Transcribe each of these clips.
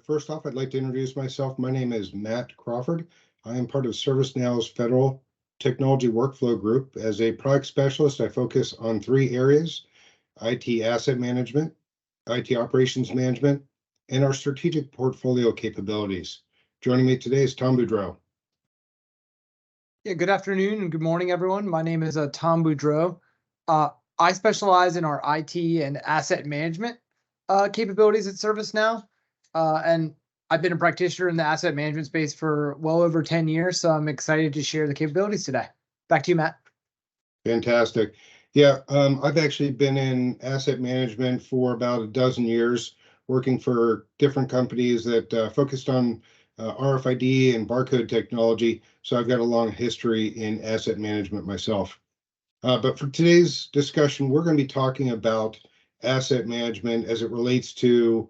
First off, I'd like to introduce myself. My name is Matt Crawford. I am part of ServiceNow's Federal Technology Workflow Group. As a product specialist, I focus on three areas: IT asset management, IT operations management, and our strategic portfolio capabilities. Joining me today is Tom Boudreau. Yeah, good afternoon and good morning, everyone. My name is Tom Boudreau. I specialize in our IT and asset management capabilities at ServiceNow. And I've been a practitioner in the asset management space for well over 10 years, so I'm excited to share the capabilities today. Back to you, Matt. Fantastic. Yeah, I've actually been in asset management for about a dozen years, working for different companies that focused on RFID and barcode technology. So I've got a long history in asset management myself. But for today's discussion, we're going to be talking about asset management as it relates to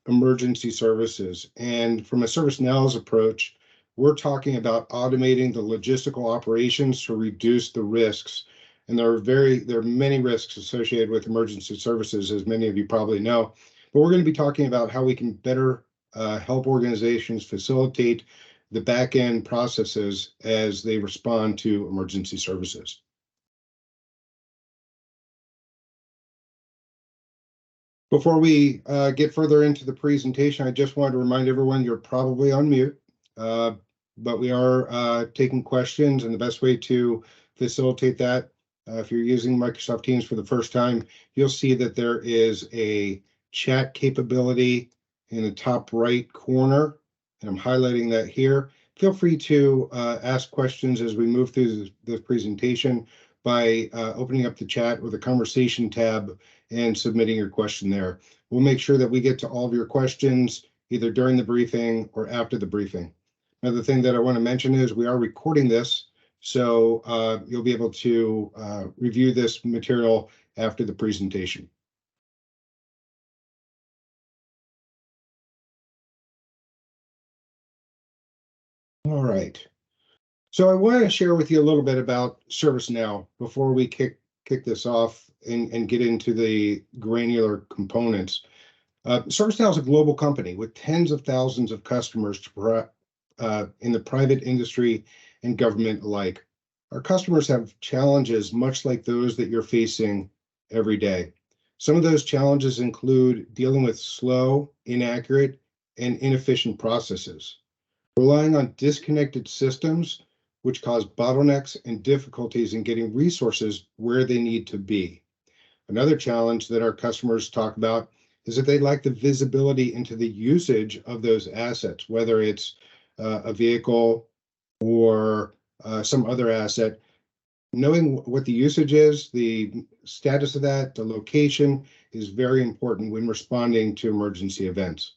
emergency services. And from a ServiceNow's approach, we're talking about automating the logistical operations to reduce the risks. And there are many risks associated with emergency services, as many of you probably know. But we're going to be talking about how we can better help organizations facilitate the back-end processes as they respond to emergency services. Before we get further into the presentation, I just wanted to remind everyone you're probably on mute, but we are taking questions, and the best way to facilitate that, if you're using Microsoft Teams for the first time, you'll see that there is a chat capability in the top right corner, and I'm highlighting that here. Feel free to ask questions as we move through the presentation by opening up the chat with a conversation tab and submitting your question there. We'll make sure that we get to all of your questions either during the briefing or after the briefing. Another thing that I want to mention is we are recording this, so you'll be able to review this material after the presentation. All right. So I want to share with you a little bit about ServiceNow before we kick this off and get into the granular components. ServiceNow is a global company with tens of thousands of customers in the private industry and government alike. Our customers have challenges much like those that you're facing every day. Some of those challenges include dealing with slow, inaccurate, and inefficient processes, relying on disconnected systems, which cause bottlenecks and difficulties in getting resources where they need to be. Another challenge that our customers talk about is that they lack the visibility into the usage of those assets, whether it's a vehicle or some other asset. Knowing what the usage is, the status of that, the location is very important when responding to emergency events.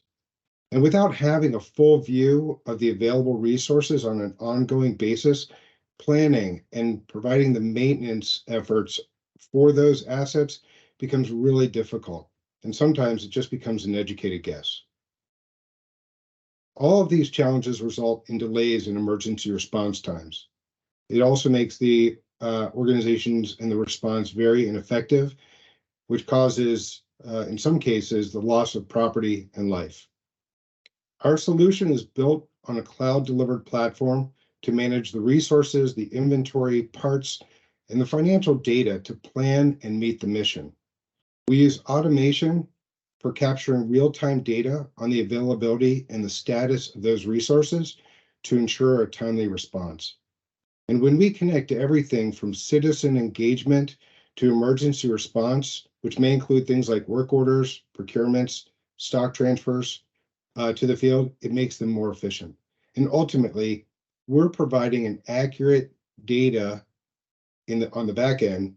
And without having a full view of the available resources on an ongoing basis, planning and providing the maintenance efforts for those assets becomes really difficult. And sometimes it just becomes an educated guess. All of these challenges result in delays in emergency response times. It also makes the organizations and the response very ineffective, which causes, in some cases, the loss of property and life. Our solution is built on a cloud-delivered platform to manage the resources, the inventory, parts, and the financial data to plan and meet the mission. We use automation for capturing real-time data on the availability and the status of those resources to ensure a timely response. And when we connect to everything from citizen engagement to emergency response, which may include things like work orders, procurements, stock transfers, to the field, it makes them more efficient. And ultimately, we're providing an accurate data on the back end,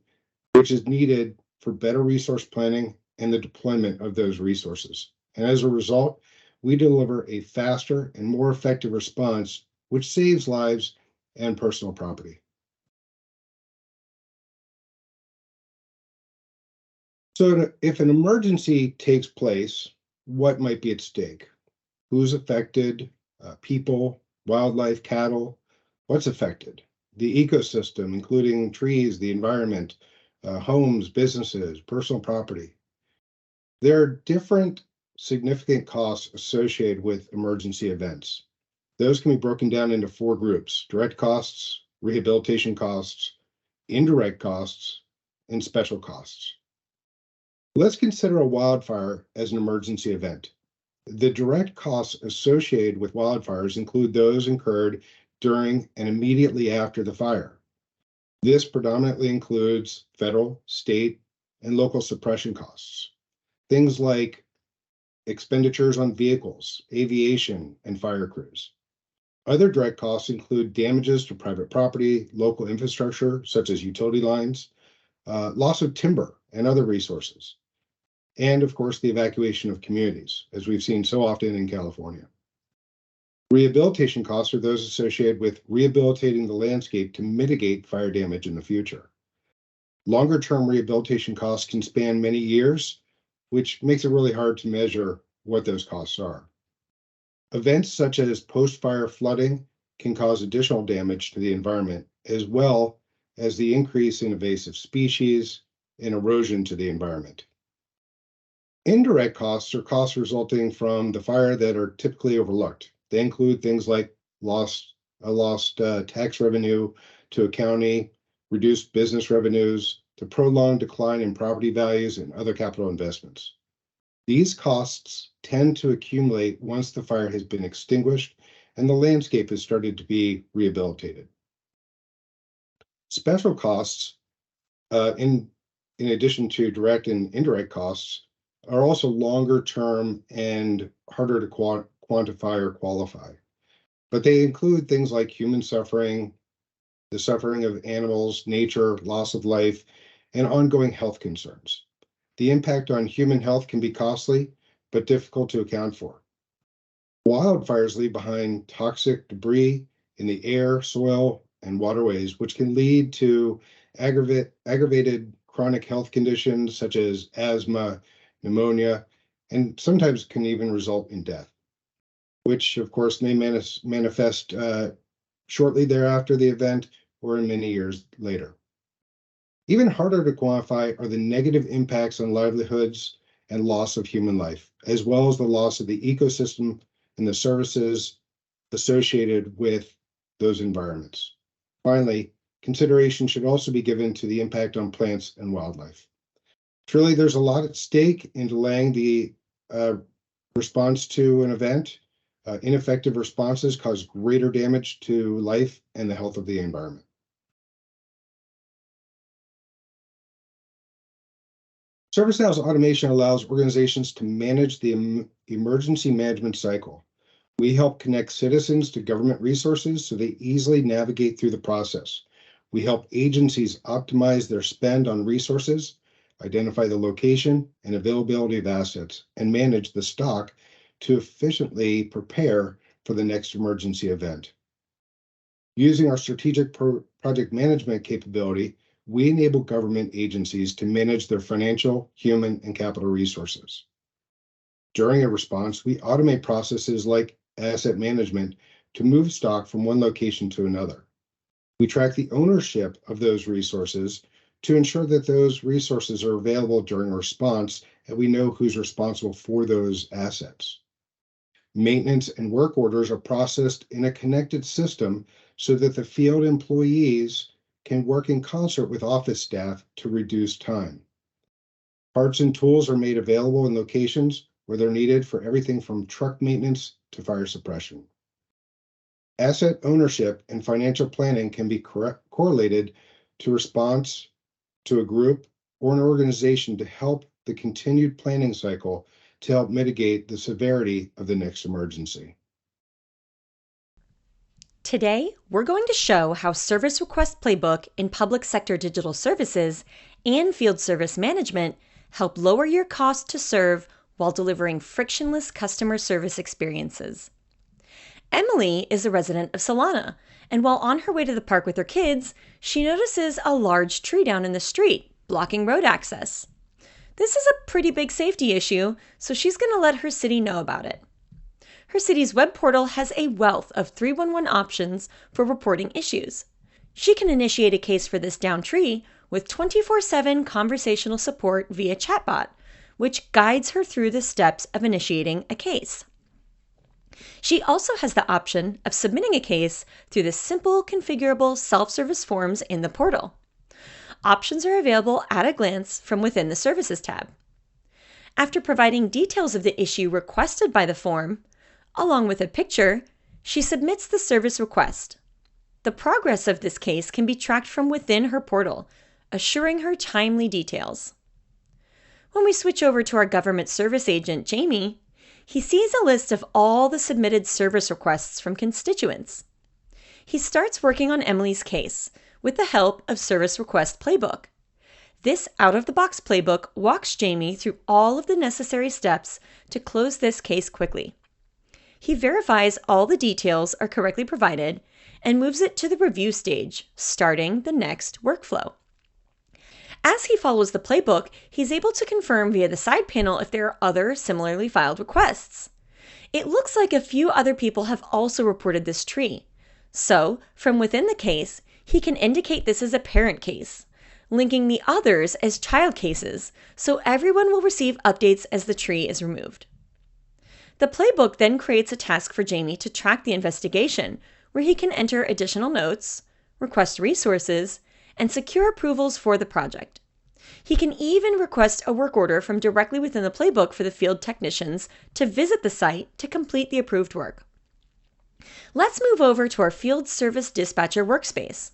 which is needed for better resource planning and the deployment of those resources. And as a result, we deliver a faster and more effective response, which saves lives and personal property. So if an emergency takes place, what might be at stake? Who's affected? People, wildlife, cattle. What's affected? The ecosystem, including trees, the environment, homes, businesses, personal property. There are different significant costs associated with emergency events. Those can be broken down into 4 groups: direct costs, rehabilitation costs, indirect costs, and special costs. Let's consider a wildfire as an emergency event. The direct costs associated with wildfires include those incurred during and immediately after the fire. This predominantly includes federal, state, and local suppression costs. Things like expenditures on vehicles, aviation, and fire crews. Other direct costs include damages to private property, local infrastructure, such as utility lines, loss of timber and other resources, and of course, the evacuation of communities, as we've seen so often in California. Rehabilitation costs are those associated with rehabilitating the landscape to mitigate fire damage in the future. Longer-term rehabilitation costs can span many years, which makes it really hard to measure what those costs are. Events such as post-fire flooding can cause additional damage to the environment, as well as the increase in invasive species and erosion to the environment. Indirect costs are costs resulting from the fire that are typically overlooked. They include things like lost tax revenue to a county, reduced business revenues, the prolonged decline in property values, and other capital investments. These costs tend to accumulate once the fire has been extinguished and the landscape has started to be rehabilitated. Special costs, in addition to direct and indirect costs, are also longer term and harder to quantify or qualify. But they include things like human suffering, the suffering of animals, nature, loss of life, and ongoing health concerns. The impact on human health can be costly, but difficult to account for. Wildfires leave behind toxic debris in the air, soil, and waterways, which can lead to aggravated chronic health conditions such as asthma, pneumonia, and sometimes can even result in death, which of course may manifest shortly thereafter the event or in many years later. Even harder to quantify are the negative impacts on livelihoods and loss of human life, as well as the loss of the ecosystem and the services associated with those environments. Finally, consideration should also be given to the impact on plants and wildlife. Truly, there's a lot at stake in delaying the response to an event. Ineffective responses cause greater damage to life and the health of the environment. ServiceNow's automation allows organizations to manage the emergency management cycle. We help connect citizens to government resources so they easily navigate through the process. We help agencies optimize their spend on resources, identify the location and availability of assets, and manage the stock to efficiently prepare for the next emergency event. Using our strategic project management capability, we enable government agencies to manage their financial, human, and capital resources. During a response, we automate processes like asset management to move stock from one location to another. We track the ownership of those resources to ensure that those resources are available during a response and we know who's responsible for those assets. Maintenance and work orders are processed in a connected system so that the field employees can work in concert with office staff to reduce time. Parts and tools are made available in locations where they're needed for everything from truck maintenance to fire suppression. Asset ownership and financial planning can be correlated to response to a group or an organization to help the continued planning cycle to help mitigate the severity of the next emergency. Today, we're going to show how Service Request Playbook in public sector digital services and field service management help lower your cost to serve while delivering frictionless customer service experiences. Emily is a resident of Solana, and while on her way to the park with her kids, she notices a large tree down in the street, blocking road access. This is a pretty big safety issue, so she's going to let her city know about it. Her city's web portal has a wealth of 311 options for reporting issues. She can initiate a case for this downed tree with 24/7 conversational support via chatbot, which guides her through the steps of initiating a case. She also has the option of submitting a case through the simple, configurable self-service forms in the portal. Options are available at a glance from within the Services tab. After providing details of the issue requested by the form, along with a picture, she submits the service request. The progress of this case can be tracked from within her portal, assuring her timely details. When we switch over to our government service agent, Jamie, he sees a list of all the submitted service requests from constituents. He starts working on Emily's case with the help of Service Request Playbook. This out-of-the-box playbook walks Jamie through all of the necessary steps to close this case quickly. He verifies all the details are correctly provided and moves it to the review stage, starting the next workflow. As he follows the playbook, he's able to confirm via the side panel if there are other similarly filed requests. It looks like a few other people have also reported this tree. So, from within the case, he can indicate this as a parent case, linking the others as child cases, so everyone will receive updates as the tree is removed. The playbook then creates a task for Jamie to track the investigation, where he can enter additional notes, request resources, and secure approvals for the project. He can even request a work order from directly within the playbook for the field technicians to visit the site to complete the approved work. Let's move over to our field service dispatcher workspace.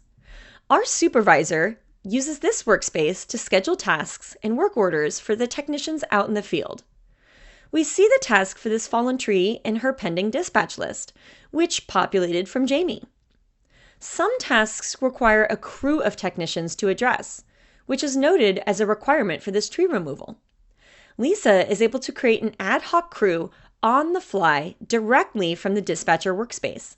Our supervisor uses this workspace to schedule tasks and work orders for the technicians out in the field. We see the task for this fallen tree in her pending dispatch list, which populated from Jamie. Some tasks require a crew of technicians to address, which is noted as a requirement for this tree removal. Lisa is able to create an ad hoc crew on the fly directly from the dispatcher workspace.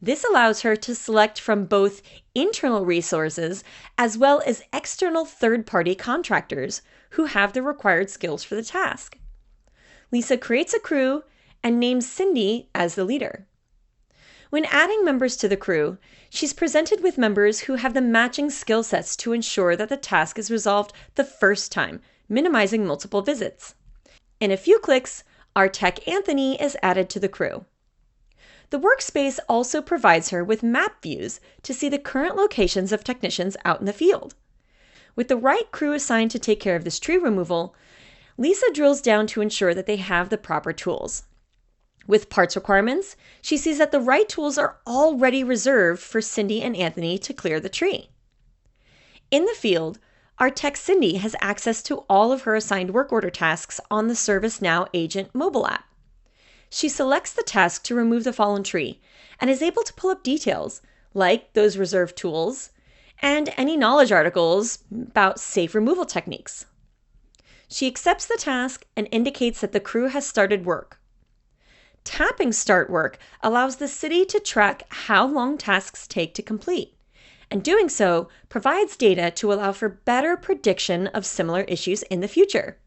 This allows her to select from both internal resources as well as external third-party contractors who have the required skills for the task. Lisa creates a crew and names Cindy as the leader. When adding members to the crew, she's presented with members who have the matching skill sets to ensure that the task is resolved the first time, minimizing multiple visits. In a few clicks, our tech Anthony is added to the crew. The workspace also provides her with map views to see the current locations of technicians out in the field. With the right crew assigned to take care of this tree removal, Lisa drills down to ensure that they have the proper tools. With parts requirements, she sees that the right tools are already reserved for Cindy and Anthony to clear the tree. In the field, our tech Cindy has access to all of her assigned work order tasks on the ServiceNow Agent mobile app. She selects the task to remove the fallen tree and is able to pull up details like those reserved tools and any knowledge articles about safe removal techniques. She accepts the task and indicates that the crew has started work. Tapping Start Work allows the city to track how long tasks take to complete, and doing so provides data to allow for better prediction of similar issues in the future.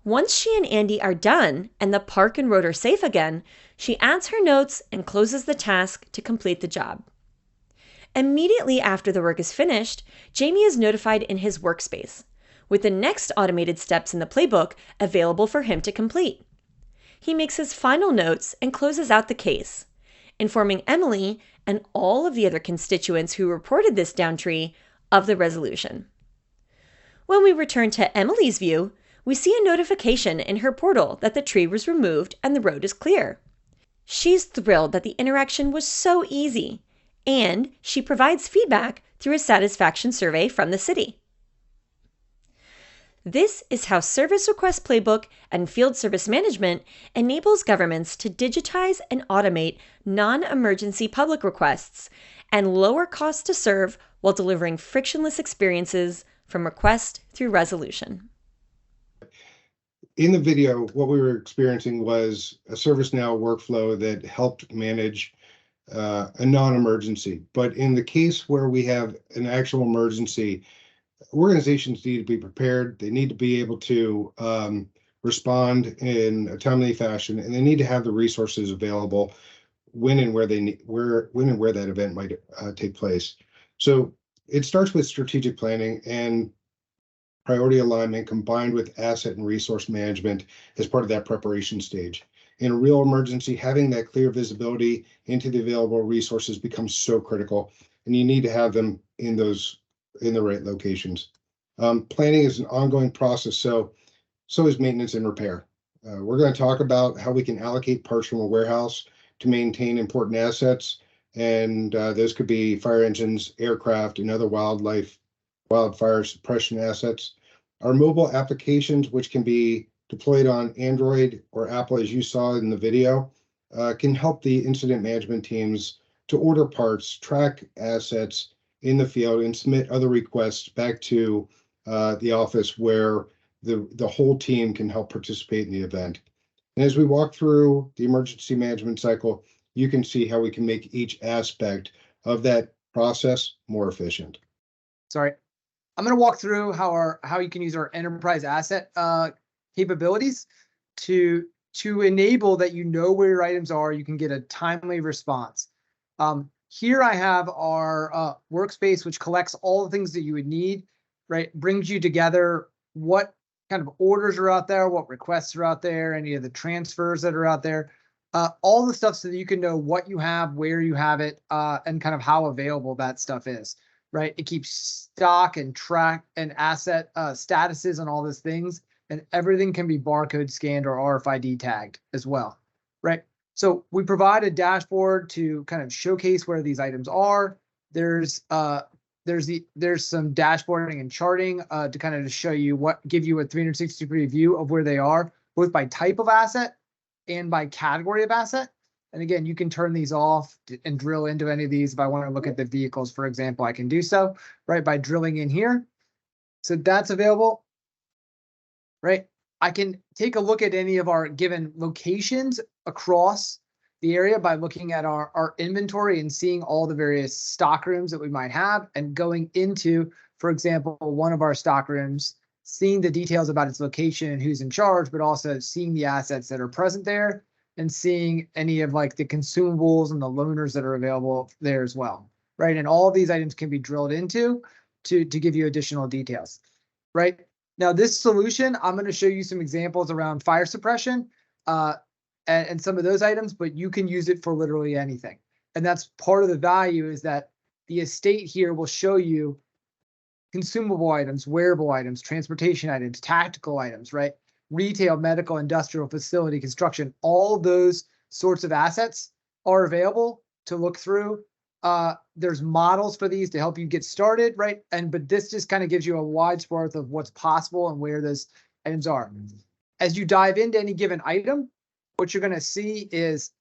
Once she and Andy are done and the park and road are safe again, she adds her notes and closes the task to complete the job. Immediately after the work is finished, Jamie is notified in his workspace, with the next automated steps in the playbook available for him to complete. He makes his final notes and closes out the case, informing Emily and all of the other constituents who reported this down tree of the resolution. When we return to Emily's view, we see a notification in her portal that the tree was removed and the road is clear. She's thrilled that the interaction was so easy, and she provides feedback through a satisfaction survey from the city. This is how Service Request Playbook and Field Service Management enables governments to digitize and automate non-emergency public requests and lower costs to serve while delivering frictionless experiences from request through resolution. In the video, what we were experiencing was a ServiceNow workflow that helped manage a non-emergency. But in the case where we have an actual emergency, organizations need to be prepared. They need to be able to respond in a timely fashion, and they need to have the resources available when and where that event might take place. So it starts with strategic planning, and priority alignment combined with asset and resource management as part of that preparation stage. In a real emergency, having that clear visibility into the available resources becomes so critical, and you need to have them in the right locations. Planning is an ongoing process, so is maintenance and repair. We're going to talk about how we can allocate parts from a warehouse to maintain important assets, and those could be fire engines, aircraft, and other wildfire suppression assets. Our mobile applications, which can be deployed on Android or Apple, as you saw in the video, can help the incident management teams to order parts, track assets in the field, and submit other requests back to the office where the whole team can help participate in the event. And as we walk through the emergency management cycle, you can see how we can make each aspect of that process more efficient. Sorry, I'm going to walk through how you can use our enterprise asset capabilities to enable that where your items are, you can get a timely response. Here I have our workspace, which collects all the things that you would need, right? Brings you together what kind of orders are out there, what requests are out there, any of the transfers that are out there, all the stuff so that you can know what you have, where you have it, and kind of how available that stuff is, right? It keeps stock and track and asset statuses on all these things, and everything can be barcode scanned or RFID tagged as well, right? So we provide a dashboard to kind of showcase where these items are. There's some dashboarding and charting to kind of just show you give you a 360-degree view of where they are, both by type of asset and by category of asset. And again, you can turn these off and drill into any of these. If I want to look at the vehicles, for example, I can do so, right, by drilling in here. So that's available, right? I can take a look at any of our given locations across the area by looking at our inventory and seeing all the various stock rooms that we might have, and going into, for example, one of our stock rooms, seeing the details about its location and who's in charge, but also seeing the assets that are present there and seeing any of like the consumables and the loaners that are available there as well, right? And all of these items can be drilled into to give you additional details, right? Now, this solution, I'm going to show you some examples around fire suppression and some of those items, but you can use it for literally anything. And that's part of the value, is that the estate here will show you consumable items, wearable items, transportation items, tactical items, right? Retail, medical, industrial, facility, construction, all those sorts of assets are available to look through. There's models for these to help you get started, right? But this just kind of gives you a wide swath of what's possible and where those items are. As you dive into any given item, what you're going to see is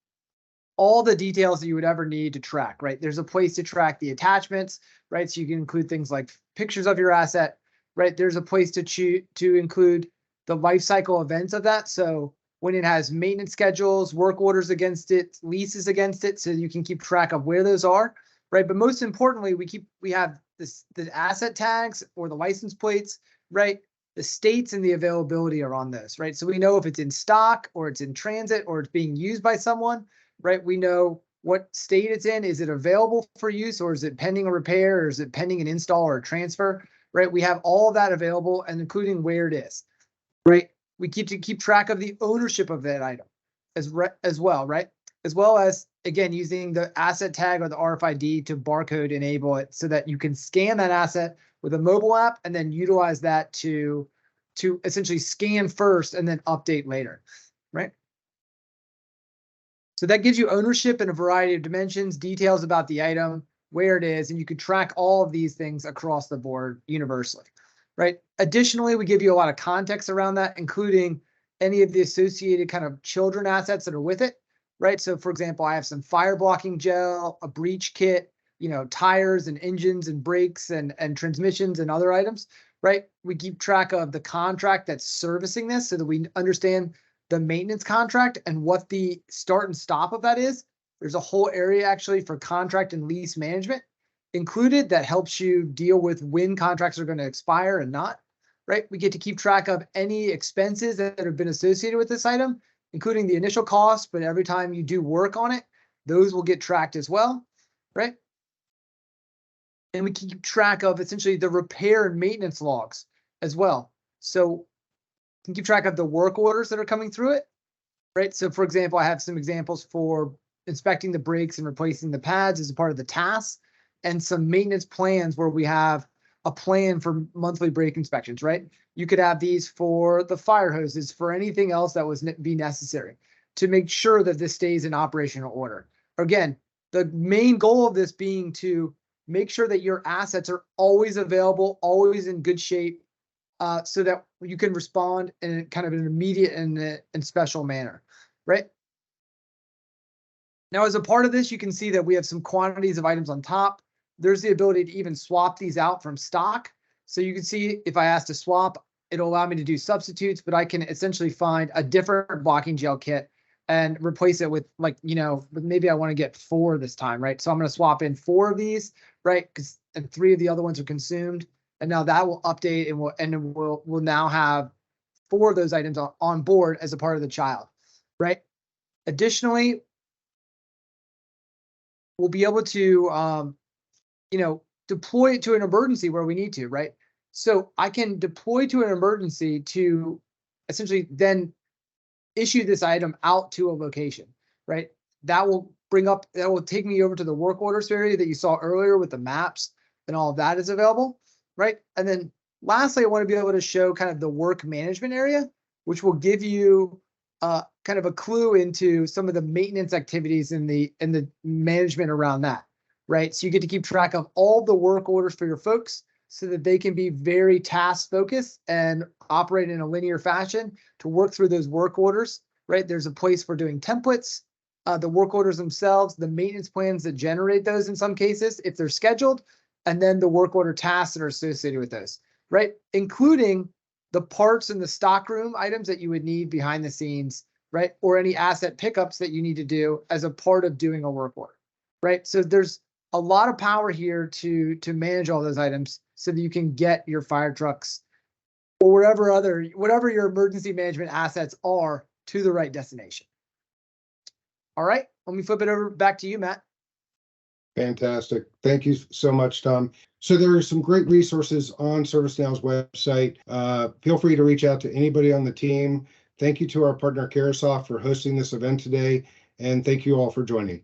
all the details that you would ever need to track, right? There's a place to track the attachments, right? So you can include things like pictures of your asset, right? There's a place to include the life cycle events of that. So when it has maintenance schedules, work orders against it, leases against it, so you can keep track of where those are, right? But most importantly, we have the asset tags or the license plates, right? The states and the availability are on this, right? So we know if it's in stock or it's in transit or it's being used by someone, right? We know what state it's in. Is it available for use, or is it pending a repair, or is it pending an install or a transfer, right? We have all of that available, and including where it is, right? We keep track of the ownership of that item as well, right? As well as, again, using the asset tag or the RFID to barcode enable it so that you can scan that asset with a mobile app and then utilize that to essentially scan first and then update later, right? So that gives you ownership in a variety of dimensions, details about the item, where it is, and you can track all of these things across the board universally, right? Additionally, we give you a lot of context around that, including any of the associated kind of children assets that are with it, right? So for example, I have some fire blocking gel, a breach kit, tires and engines and brakes and transmissions and other items, right? We keep track of the contract that's servicing this so that we understand the maintenance contract and what the start and stop of that is. There's a whole area actually for contract and lease management included that helps you deal with when contracts are going to expire and not, right? We get to keep track of any expenses that have been associated with this item, including the initial cost, but every time you do work on it, those will get tracked as well, right? And we keep track of essentially the repair and maintenance logs, as well. So you can keep track of the work orders that are coming through it, right? So for example, I have some examples for inspecting the brakes and replacing the pads as a part of the task, and some maintenance plans where we have a plan for monthly brake inspections, right? You could have these for the fire hoses, for anything else that was be necessary to make sure that this stays in operational order. Again, the main goal of this being to make sure that your assets are always available, always in good shape, so that you can respond in kind of an immediate and special manner, right? Now, as a part of this, you can see that we have some quantities of items on top. There's the ability to even swap these out from stock. So you can see if I ask to swap, it'll allow me to do substitutes, but I can essentially find a different blocking gel kit and replace it with, like, maybe I want to get 4 this time, right? So I'm going to swap in 4 of these, right? And 3 of the other ones are consumed. And now that will update, and we'll now have 4 of those items on board as a part of the child, right? Additionally, we'll be able to, deploy it to an emergency where we need to, right? So I can deploy to an emergency to essentially then issue this item out to a location, right? That will take me over to the work orders area that you saw earlier with the maps, and all of that is available, right? And then lastly, I want to be able to show kind of the work management area, which will give you kind of a clue into some of the maintenance activities in the management around that, right? So you get to keep track of all the work orders for your folks so that they can be very task focused and operate in a linear fashion to work through those work orders, right? There's a place for doing templates, the work orders themselves, the maintenance plans that generate those in some cases, if they're scheduled, and then the work order tasks that are associated with those, right? Including the parts and the stockroom items that you would need behind the scenes, right? Or any asset pickups that you need to do as a part of doing a work order, right? So there's a lot of power here to manage all those items so that you can get your fire trucks or whatever your emergency management assets are to the right destination. All right, let me flip it over back to you, Matt. Fantastic. Thank you so much, Tom. So there are some great resources on ServiceNow's website. Feel free to reach out to anybody on the team. Thank you to our partner, Carosoft, for hosting this event today, and thank you all for joining.